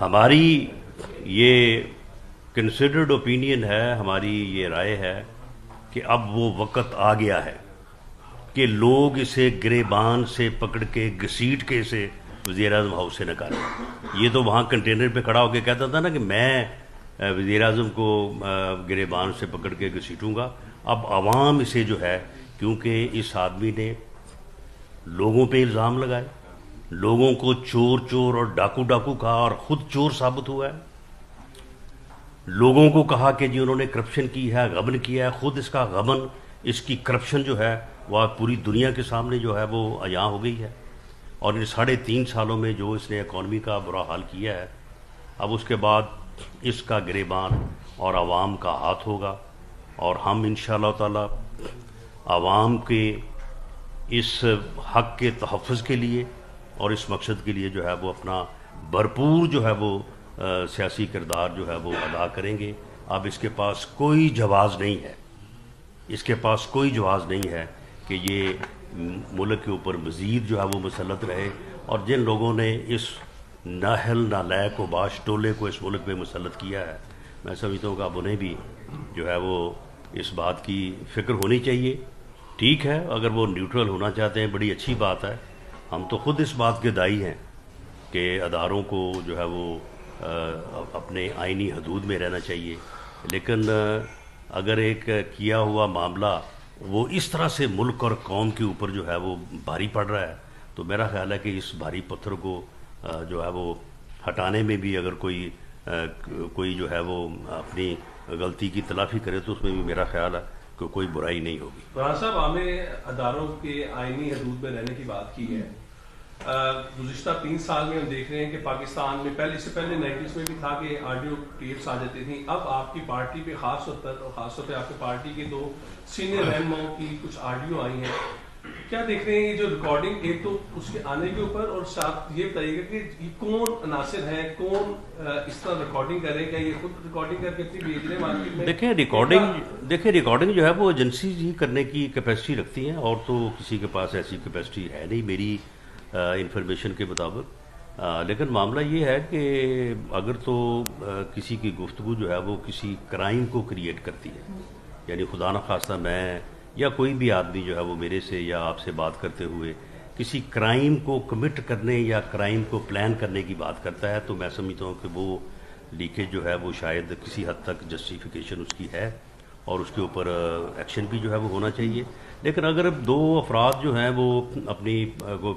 ہماری یہ considered opinion ہے، ہماری یہ رائے ہے کہ اب وہ وقت آ گیا ہے کہ لوگ اسے گریبان سے پکڑ کے گھسیٹ کے اسے وزیر اعظم ہاؤس سے نکالیں۔ یہ تو وہاں کنٹینر پہ کھڑا ہو کے کہتا تھا نا کہ میں وزیر اعظم کو گریبان سے پکڑ کے گھسیٹوں گا۔ اب عوام اسے جو ہے، کیونکہ اس آدمی نے لوگوں پہ الزام لگائے، لوگوں کو چور چور اور ڈاکو ڈاکو کہا اور خود چور ثابت ہوا ہے، لوگوں کو کہا کہ جی انہوں نے کرپشن کی ہے، غبن کیا ہے، خود اس کا غبن، اس کی کرپشن جو ہے وہ آج پوری دنیا کے سامنے جو ہے وہ عیاں ہو گئی ہے۔ اور ان 3.5 سالوں میں جو اس نے اکانومی کا برا حال کیا ہے، اب اس کے بعد اس کا گریبان اور عوام کا ہاتھ ہوگا، اور ہم انشاءاللہ تعالی عوام کے اس حق کے تحفظ کے لیے اور اس مقصد کے لیے جو ہے وہ اپنا بھرپور جو ہے وہ سیاسی کردار جو ہے وہ ادا کریں گے۔ اب اس کے پاس کوئی جواز نہیں ہے، اس کے پاس کوئی جواز نہیں ہے کہ یہ ملک کے اوپر مزید جو ہے وہ مسلط رہے، اور جن لوگوں نے اس نااہل نالائق و باش ٹولے کو اس ملک میں مسلط کیا ہے، میں سمجھتا ہوں کہ اب انہیں بھی جو ہے وہ اس بات کی فکر ہونی چاہیے۔ ٹھیک ہے، اگر وہ نیوٹرل ہونا چاہتے ہیں بڑی اچھی بات ہے، ہم تو خود اس بات کے دائی ہیں کہ اداروں کو جو ہے وہ اپنے آئینی حدود میں رہنا چاہیے، لیکن اگر ایک کیا ہوا معاملہ وہ اس طرح سے ملک اور قوم کے اوپر جو ہے وہ بھاری پڑ رہا ہے، تو میرا خیال ہے کہ اس بھاری پتھر کو جو ہے وہ ہٹانے میں بھی اگر کوئی جو ہے وہ اپنی غلطی کی تلافی کرے تو اس میں بھی میرا خیال ہے کہ کوئی برائی نہیں ہوگی۔ فرحان صاحب، ہمیں اداروں کے آئینی حدود میں رہنے کی بات کی ہے۔ گزشتہ 3 سال میں ہم دیکھ رہے ہیں کہ پاکستان میں پہلے سے پہلے 90s میں بھی تھا کہ آڈیو ٹیپس آ جاتی تھیں، اب آپ کی پارٹی پہ خاص طور پہ آپ کی پارٹی کے 2 سینئر رہنماؤں کی کچھ آڈیو آئی ہیں، کیا دیکھ رہے ہیں یہ جو ریکارڈنگ، ایک تو اس کے آنے کے اوپر، اور ساتھ یہ بتائیے گا کہ یہ کون عناصر ہیں، کون اس طرح ریکارڈنگ کرے گا، یہ خود ریکارڈنگ کر کے اپنی بھیج رہے ہیں مارکیٹ میں؟ دیکھیں ریکارڈنگ جو ہے وہ ایجنسیز ہی کرنے کی کیپیسٹی رکھتی ہیں، اور تو کسی کے پاس ایسی کیپیسٹی ہے نہیں میری انفارمیشن کے مطابق۔ لیکن معاملہ یہ ہے کہ اگر تو کسی کی گفتگو جو ہے وہ کسی کرائم کو کریٹ کرتی ہے، یعنی خدا نخواستہ میں یا کوئی بھی آدمی جو ہے وہ میرے سے یا آپ سے بات کرتے ہوئے کسی کرائم کو کمٹ کرنے یا کرائم کو پلان کرنے کی بات کرتا ہے، تو میں سمجھتا ہوں کہ وہ لیکیج جو ہے وہ شاید کسی حد تک جسٹیفیکیشن اس کی ہے، اور اس کے اوپر ایکشن بھی جو ہے وہ ہونا چاہیے۔ لیکن اگر 2 افراد جو ہیں وہ اپنی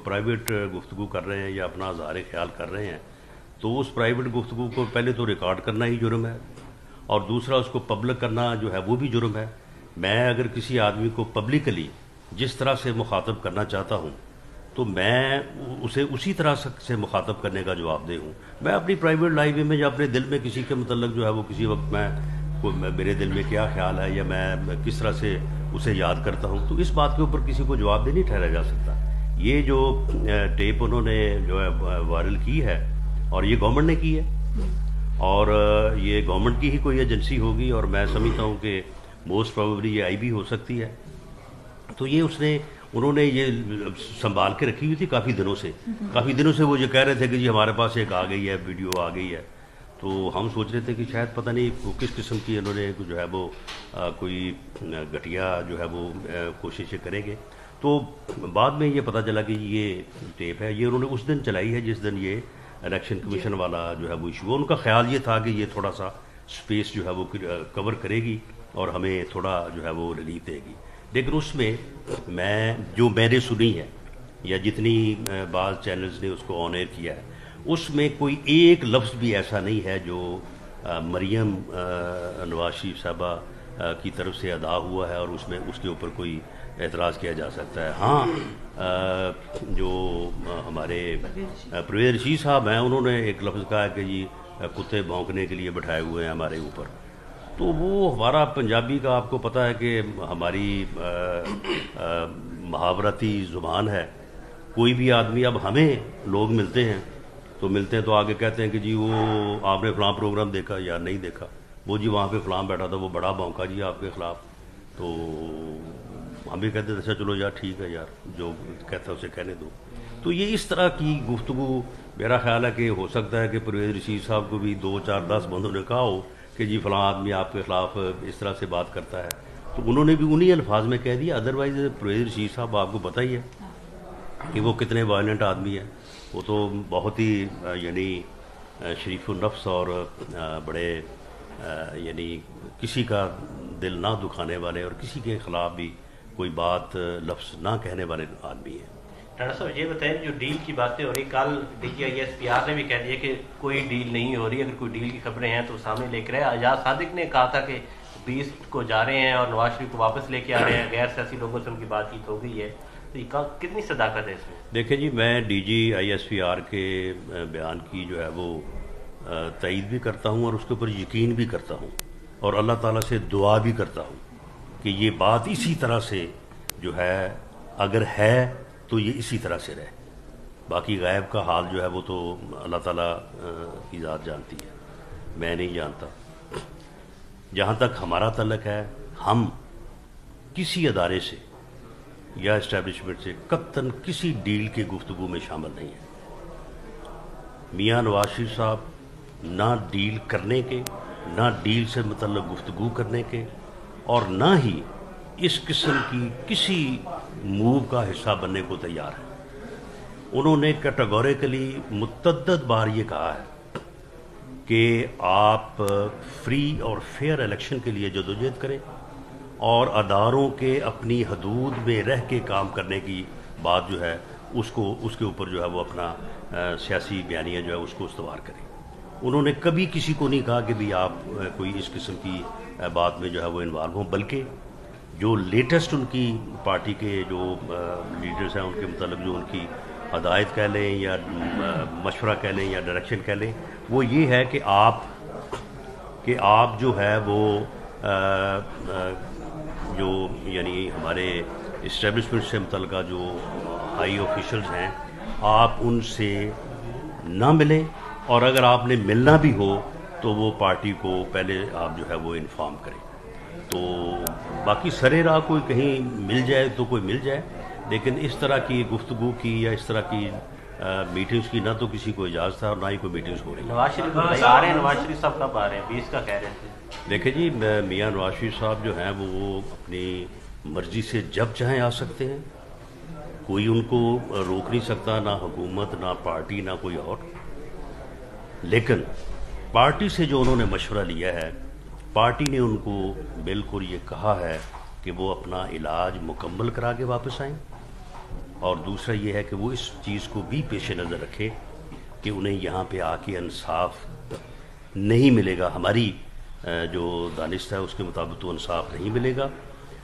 پرائیویٹ گفتگو کر رہے ہیں یا اپنا اظہار خیال کر رہے ہیں، تو اس پرائیویٹ گفتگو کو پہلے تو ریکارڈ کرنا ہی جرم ہے، اور دوسرا اس کو پبلک کرنا جو ہے وہ بھی جرم ہے۔ میں اگر کسی آدمی کو پبلکلی جس طرح سے مخاطب کرنا چاہتا ہوں تو میں اسے اسی طرح سے مخاطب کرنے کا جواب دہ ہوں۔ میں اپنی پرائیویٹ لائف میں یا اپنے دل میں کسی کے متعلق جو ہے وہ کسی وقت میرے دل میں کیا خیال ہے یا میں کس طرح سے اسے یاد کرتا ہوں، تو اس بات کے اوپر کسی کو جواب دہ نہیں ٹھہرایا جا سکتا۔ یہ جو ٹیپ انہوں نے جو ہے وائرل کی ہے، اور یہ گورنمنٹ نے کی ہے، اور یہ گورنمنٹ کی ہی کوئی ایجنسی ہوگی، اور میں سمجھتا ہوں کہ موسٹ پروبیبلی یہ آئی بھی ہو سکتی ہے، تو یہ انہوں نے یہ سنبھال کے رکھی ہوئی تھی کافی دنوں سے وہ یہ کہہ رہے تھے کہ جی ہمارے پاس ایک آ گئی ہے، ویڈیو آ گئی ہے، تو ہم سوچ رہے تھے کہ شاید پتہ نہیں کس قسم کی انہوں نے جو ہے وہ کوئی گھٹیا جو ہے وہ کوششیں کریں گے۔ تو بعد میں یہ پتہ چلا کہ یہ ٹیپ ہے، یہ انہوں نے اس دن چلائی ہے جس دن یہ الیکشن کمیشن والا جو ہے وہ ایشو، ان کا خیال یہ تھا کہ یہ تھوڑا سا سپیس جو ہے وہ کور کرے گی اور ہمیں تھوڑا جو ہے وہ ریلیف دے گی۔ لیکن اس میں میں نے سنی ہے یا جتنی بعض چینلز نے اس کو آن ایئر کیا ہے، اس میں کوئی ایک لفظ بھی ایسا نہیں ہے جو مریم نواز شریف صاحبہ کی طرف سے ادا ہوا ہے اور اس کے اوپر کوئی اعتراض کیا جا سکتا ہے۔ ہاں، جو ہمارے پرویز رشید صاحب ہیں، انہوں نے ایک لفظ کہا کہ جی کتے بھونکنے کے لیے بٹھائے ہوئے ہیں ہمارے اوپر، تو وہ ہمارا پنجابی کا آپ کو پتہ ہے کہ ہماری محاورتی زبان ہے۔ کوئی بھی آدمی، اب ہمیں لوگ ملتے ہیں تو آگے کہتے ہیں کہ جی وہ آپ نے فلاں پروگرام دیکھا یا نہیں دیکھا، وہ جی وہاں پہ فلاں بیٹھا تھا وہ بڑا بھونکا جی آپ کے خلاف، تو ہم بھی کہتے ہیں اچھا چلو یار ٹھیک ہے یار، جو کہتا ہے اسے کہنے دو۔ تو یہ اس طرح کی گفتگو میرا خیال ہے کہ ہو سکتا ہے کہ پرویز رشید صاحب کو بھی 2 4 10 بندوں نے کہا ہو کہ جی فلاں آدمی آپ کے خلاف اس طرح سے بات کرتا ہے، تو انہوں نے بھی انہی الفاظ میں کہہ دیا. ادروائز پرویز رشید صاحب آپ کو پتہ ہی ہے کہ وہ کتنے وائلنٹ آدمی ہیں. وہ تو بہت ہی یعنی شریف النفس اور بڑے یعنی کسی کا دل نہ دکھانے والے اور کسی کے خلاف بھی کوئی بات لفظ نہ کہنے والے آدمی ہیں. رانا صاحب یہ بتائیں جو ڈیل کی باتیں ہو رہی، کل DGISPR نے بھی کہہ دیا کہ کوئی ڈیل نہیں ہو رہی، اگر کوئی ڈیل کی خبریں ہیں تو سامنے لے کر آئے. اعجاز صادق نے کہا تھا کہ 20 کو جا رہے ہیں اور نواز شریف کو واپس لے کے آ رہے ہیں، غیر سیاسی لوگوں سے ان کی بات چیت ہو گئی ہے. تو یہ کتنی صداقت ہے اس میں؟ دیکھیں جی، میں DGISPR کے بیان کی جو ہے وہ تائید بھی کرتا ہوں اور اس کے اوپر یقین بھی کرتا ہوں اور اللہ تعالیٰ سے دعا بھی کرتا ہوں کہ یہ بات اسی طرح سے جو ہے اگر ہے تو یہ اسی طرح سے رہے. باقی غیب کا حال جو ہے وہ تو اللہ تعالیٰ کی ذات جانتی ہے، میں نہیں جانتا. جہاں تک ہمارا تعلق ہے، ہم کسی ادارے سے یا اسٹیبلشمنٹ سے قطعاً کسی ڈیل کے گفتگو میں شامل نہیں ہیں. میاں نواز شریف صاحب نہ ڈیل کرنے کے، نہ ڈیل سے متعلق گفتگو کرنے کے، اور نہ ہی اس قسم کی کسی موو کا حصہ بننے کو تیار ہے. انہوں نے کیٹیگوریکلی متعدد بار یہ کہا ہے کہ آپ فری اور فیئر الیکشن کے لیے جدوجہد کریں اور اداروں کے اپنی حدود میں رہ کے کام کرنے کی بات جو ہے اس کے اوپر جو ہے وہ اپنا سیاسی بیانیہ جو ہے اس کو استوار کریں. انہوں نے کبھی کسی کو نہیں کہا کہ بھی آپ کوئی اس قسم کی بات میں جو ہے وہ انوالو ہوں، بلکہ جو لیٹسٹ ان کی پارٹی کے جو لیڈرز ہیں ان کے متعلق جو ان کی ہدایت کہہ لیں یا مشورہ کہہ لیں یا ڈائریکشن کہہ لیں، وہ یہ ہے کہ آپ جو ہے وہ جو یعنی ہمارے اسٹیبلشمنٹ سے متعلقہ جو ہائی آفیشلز ہیں آپ ان سے نہ ملیں، اور اگر آپ نے ملنا بھی ہو تو وہ پارٹی کو پہلے آپ جو ہے وہ انفارم کریں. تو باقی سرے راہ کوئی کہیں مل جائے تو کوئی مل جائے، لیکن اس طرح کی گفتگو کی یا اس طرح کی میٹنگز کی نہ تو کسی کو اجازت ہے اور نہ ہی کوئی میٹنگز ہو رہی. نواز شریف آ رہے ہیں، نواز شریف صاحب کب آ رہے ہیں؟ 20 کا کہہ رہے تھے. دیکھیں جی، میاں نواز شریف صاحب جو ہیں وہ اپنی مرضی سے جب چاہیں آ سکتے ہیں، کوئی ان کو روک نہیں سکتا، نہ حکومت، نہ پارٹی، نہ کوئی اور. لیکن پارٹی سے جو انہوں نے مشورہ لیا ہے، پارٹی نے ان کو بالکل یہ کہا ہے کہ وہ اپنا علاج مکمل کرا کے واپس آئیں، اور دوسرا یہ ہے کہ وہ اس چیز کو بھی پیش نظر رکھے کہ انہیں یہاں پہ آ کے انصاف نہیں ملے گا. ہماری جو دانست ہے اس کے مطابق تو انصاف نہیں ملے گا.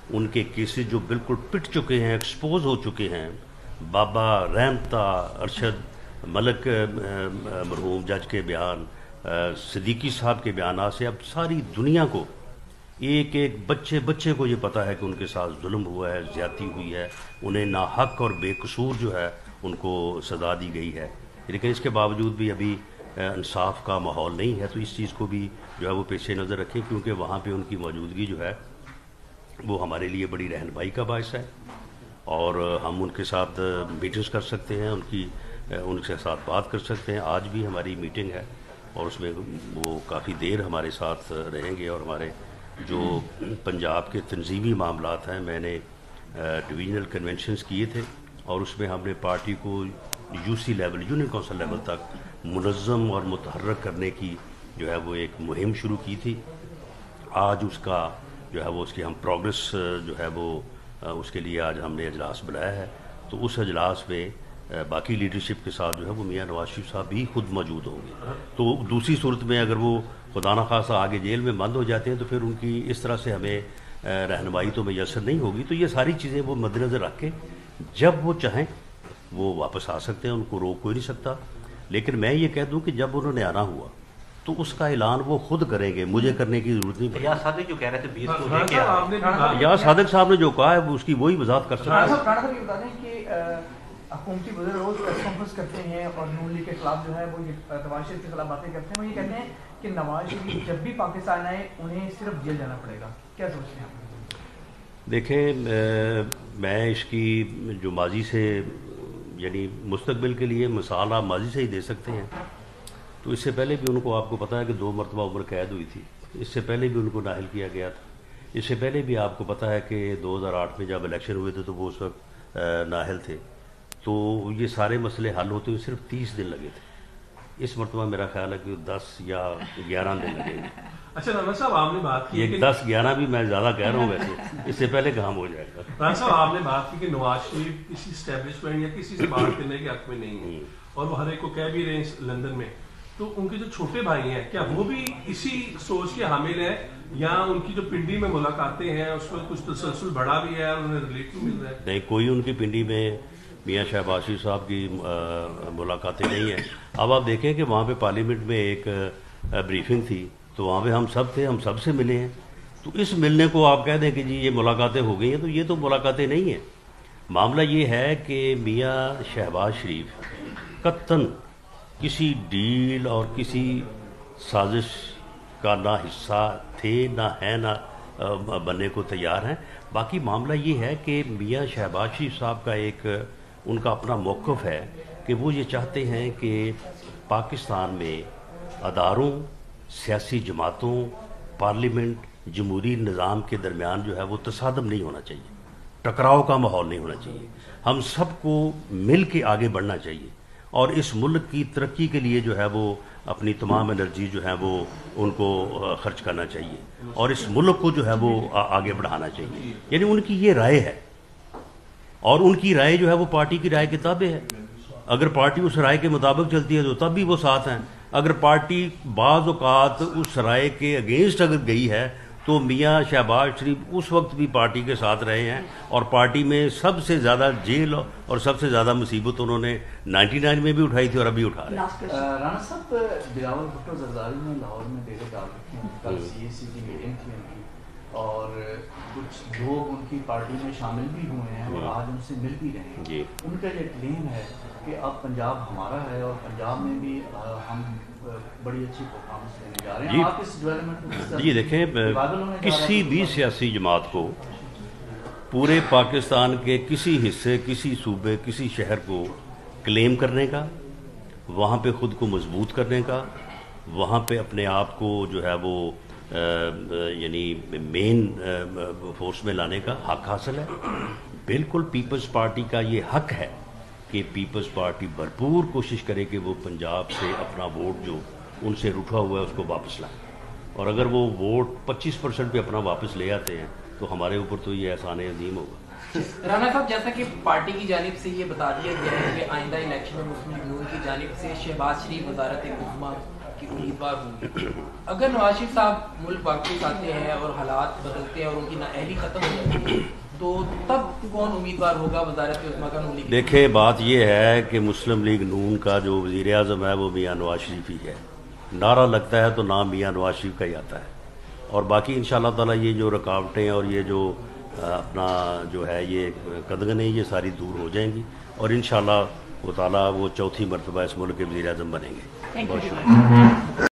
ان کے کیسز جو بالکل پٹ چکے ہیں، ایکسپوز ہو چکے ہیں، بابا رحمتا، ارشد ملک مرحوم جج کے بیان، صدیقی صاحب کے بیانات سے اب ساری دنیا کو، ایک ایک بچے کو یہ پتہ ہے کہ ان کے ساتھ ظلم ہوا ہے، زیادتی ہوئی ہے، انہیں ناحق اور بے قصور جو ہے ان کو سزا دی گئی ہے. لیکن اس کے باوجود بھی ابھی انصاف کا ماحول نہیں ہے. تو اس چیز کو بھی جو ہے وہ پیش نظر رکھیں، کیونکہ وہاں پہ ان کی موجودگی جو ہے وہ ہمارے لیے بڑی رہنمائی کا باعث ہے، اور ہم ان کے ساتھ میٹنگز کر سکتے ہیں، ان کے ساتھ بات کر سکتے ہیں. آج بھی ہماری میٹنگ ہے اور اس میں وہ کافی دیر ہمارے ساتھ رہیں گے، اور ہمارے جو پنجاب کے تنظیمی معاملات ہیں، میں نے ڈویژنل کنونشنز کیے تھے اور اس میں ہم نے پارٹی کو UC level, union council level تک منظم اور متحرک کرنے کی جو ہے وہ ایک مہم شروع کی تھی. آج اس کا جو ہے وہ اس کی ہم پروگرس جو ہے وہ اس کے لیے آج ہم نے اجلاس بلایا ہے. تو اس اجلاس میں باقی لیڈرشپ کے ساتھ جو ہے وہ میاں نواز شریف صاحب بھی خود موجود ہوں گے. تو دوسری صورت میں اگر وہ خدا نخواستہ آگے جیل میں بند ہو جاتے ہیں تو پھر ان کی اس طرح سے ہمیں رہنمائی تو میسر نہیں ہوگی. تو یہ ساری چیزیں وہ مد نظر رکھ کے جب وہ چاہیں وہ واپس آ سکتے ہیں، ان کو روک کوئی نہیں سکتا. لیکن میں یہ کہہ دوں کہ جب انہوں نے آنا ہوا تو اس کا اعلان وہ خود کریں گے، مجھے کرنے کی ضرورت نہیں. یا صادق جو کہہ رہے تھے 20 کو لے کے آ رہے ہیں، یا صادق صاحب نے جو کہا ہے وہ اس کی وہی وضاحت کر سکتے ہیں. رانا صاحب یہ بتا دیں کہ حکومتی وزیر روز پریس کانفرنس کرتے ہیں اور نون لیگ کے خلاف جو ہے وہ نواز شریف کے خلاف باتیں کرتے ہیں. وہ یہ کہتے ہیں کہ نواز شریف جب بھی پاکستان آئے انہیں صرف جیل جانا پڑے گا. کیا سوچتے ہیں آپ؟ دیکھیں، میں اس کی جو ماضی سے یعنی مستقبل کے لیے مثال آپ ماضی سے ہی دے سکتے ہیں. تو اس سے پہلے بھی ان کو آپ کو پتہ ہے کہ 2 مرتبہ عمر قید ہوئی تھی. اس سے پہلے بھی ان کو نااہل کیا گیا تھا. اس سے پہلے بھی آپ کو پتہ ہے کہ 2008 میں جب الیکشن ہوئے تھے تو وہ اس وقت نااہل تھے. تو یہ سارے مسئلے حل ہوتے ہوئے صرف 30 دن لگے تھے. اس مرتبہ میرا خیال ہے کہ 10 یا 11 دن لگیں گے. اچھا رانا صاحب آپ نے بات کی یہ 10-11 بھی میں زیادہ کہہ رہا ہوں ویسے, اس سے پہلے کام ہو جائے گا. رانا صاحب آپ نے بات کی کہ نواز شریف کسی اسٹیبلشمنٹ یا کسی سے بات کرنے کے حق میں نہیں ہے, اور وہ ہر ایک کو کہہ بھی رہے ہیں لندن میں. تو ان کے جو چھوٹے بھائی ہیں کیا وہ بھی اسی سوچ کے حامل ہیں, یا ان کی جو پنڈی میں ملاقاتیں ہیں اس میں کچھ تسلسل بڑا بھی ہے اور انہیں ریلیٹ بھی مل رہا ہے؟ نہیں, کوئی ان کی پنڈی میں میاں شہباز شریف صاحب کی ملاقاتیں نہیں ہیں. اب آپ دیکھیں کہ وہاں پہ پارلیمنٹ میں ایک بریفنگ تھی, تو وہاں پہ ہم سب تھے, ہم سب سے ملے ہیں. تو اس ملنے کو آپ کہہ دیں کہ جی یہ ملاقاتیں ہو گئی ہیں, تو یہ تو ملاقاتیں نہیں ہیں. معاملہ یہ ہے کہ میاں شہباز شریف قطعاً کسی ڈیل اور کسی سازش کا نہ حصہ تھے, نہ ہیں, نہ بننے کو تیار ہیں. باقی معاملہ یہ ہے کہ میاں شہباز شریف صاحب کا ایک ان کا اپنا موقف ہے کہ وہ یہ چاہتے ہیں کہ پاکستان میں اداروں, سیاسی جماعتوں, پارلیمنٹ, جمہوری نظام کے درمیان جو ہے وہ تصادم نہیں ہونا چاہیے, ٹکراؤ کا ماحول نہیں ہونا چاہیے. ہم سب کو مل کے آگے بڑھنا چاہیے, اور اس ملک کی ترقی کے لیے جو ہے وہ اپنی تمام انرجی جو ہے وہ ان کو خرچ کرنا چاہیے, اور اس ملک کو جو ہے وہ آگے بڑھانا چاہیے. یعنی ان کی یہ رائے ہے, اور ان کی رائے جو ہے وہ پارٹی کی رائے کے تابع ہے. اگر پارٹی اس رائے کے مطابق چلتی ہے تو تب بھی وہ ساتھ ہیں. اگر پارٹی بعض اوقات اس رائے کے اگینسٹ اگر گئی ہے تو میاں شہباز شریف اس وقت بھی پارٹی کے ساتھ رہے ہیں, اور پارٹی میں سب سے زیادہ جیل اور سب سے زیادہ مصیبت انہوں نے 99 میں بھی اٹھائی تھی اور ابھی اٹھا رہے ہیں. رانا صاحب, بلاول بھٹو زرداری نے لاہور میں ڈیرے ڈال رکھے ہیں. کل CAC کی میٹنگ تھی ان کی, اور کچھ لوگ ان کی پارٹی میں شامل بھی ہوئے ہیں اور آج ان سے مل بھی رہے ہیں. جی, ان کا یہ کلیم ہے کہ اب پنجاب ہمارا ہے اور پنجاب میں بھی ہم بڑی اچھی پرفارمنس دینے جا رہے ہیں. آپ اس ڈیولپمنٹ جی دیکھیں, کسی بھی سیاسی جماعت کو پورے پاکستان کے کسی حصے, کسی صوبے, کسی شہر کو کلیم کرنے کا, وہاں پہ خود کو مضبوط کرنے کا, وہاں پہ اپنے آپ کو جو ہے وہ یعنی مین فورس میں لانے کا حق حاصل ہے. بالکل پیپلز پارٹی کا یہ حق ہے کہ پیپلز پارٹی بھرپور کوشش کرے کہ وہ پنجاب سے اپنا ووٹ جو ان سے روٹھا ہوا ہے اس کو واپس لائیں, اور اگر وہ ووٹ 25% پہ اپنا واپس لے آتے ہیں تو ہمارے اوپر تو یہ احسان عظیم ہوگا. رانا صاحب, جیسا کہ پارٹی کی جانب سے یہ بتا دیا گیا ہے کہ آئندہ الیکشن میں مسلم لیگ نون کی جانب سے شہباز شریف وزارت عظمیٰ کی امیدوار ہوں گے. اگر نواز شریف صاحب ملک واپس آتے ہیں اور حالات بدلتے ہیں اور ان کی نااہلی ختم ہو جاتی ہے, تو تب کون امیدوار ہوگا وزارت عظمیٰ کا نون لیگ؟ دیکھیں, بات یہ ہے کہ مسلم لیگ نون کا جو وزیر اعظم ہے وہ میاں نواز شریف ہی ہے. نعرہ لگتا ہے تو نام میاں نواز شریف کا ہی آتا ہے, اور باقی انشاءاللہ تعالیٰ یہ جو رکاوٹیں اور یہ جو اپنا جو ہے یہ قدغنیں یہ ساری دور ہو جائیں گی, اور انشاءاللہ وہ تعالیٰ وہ چوتھی مرتبہ اس ملک کے وزیر اعظم بنیں گے. بہت شکریہ.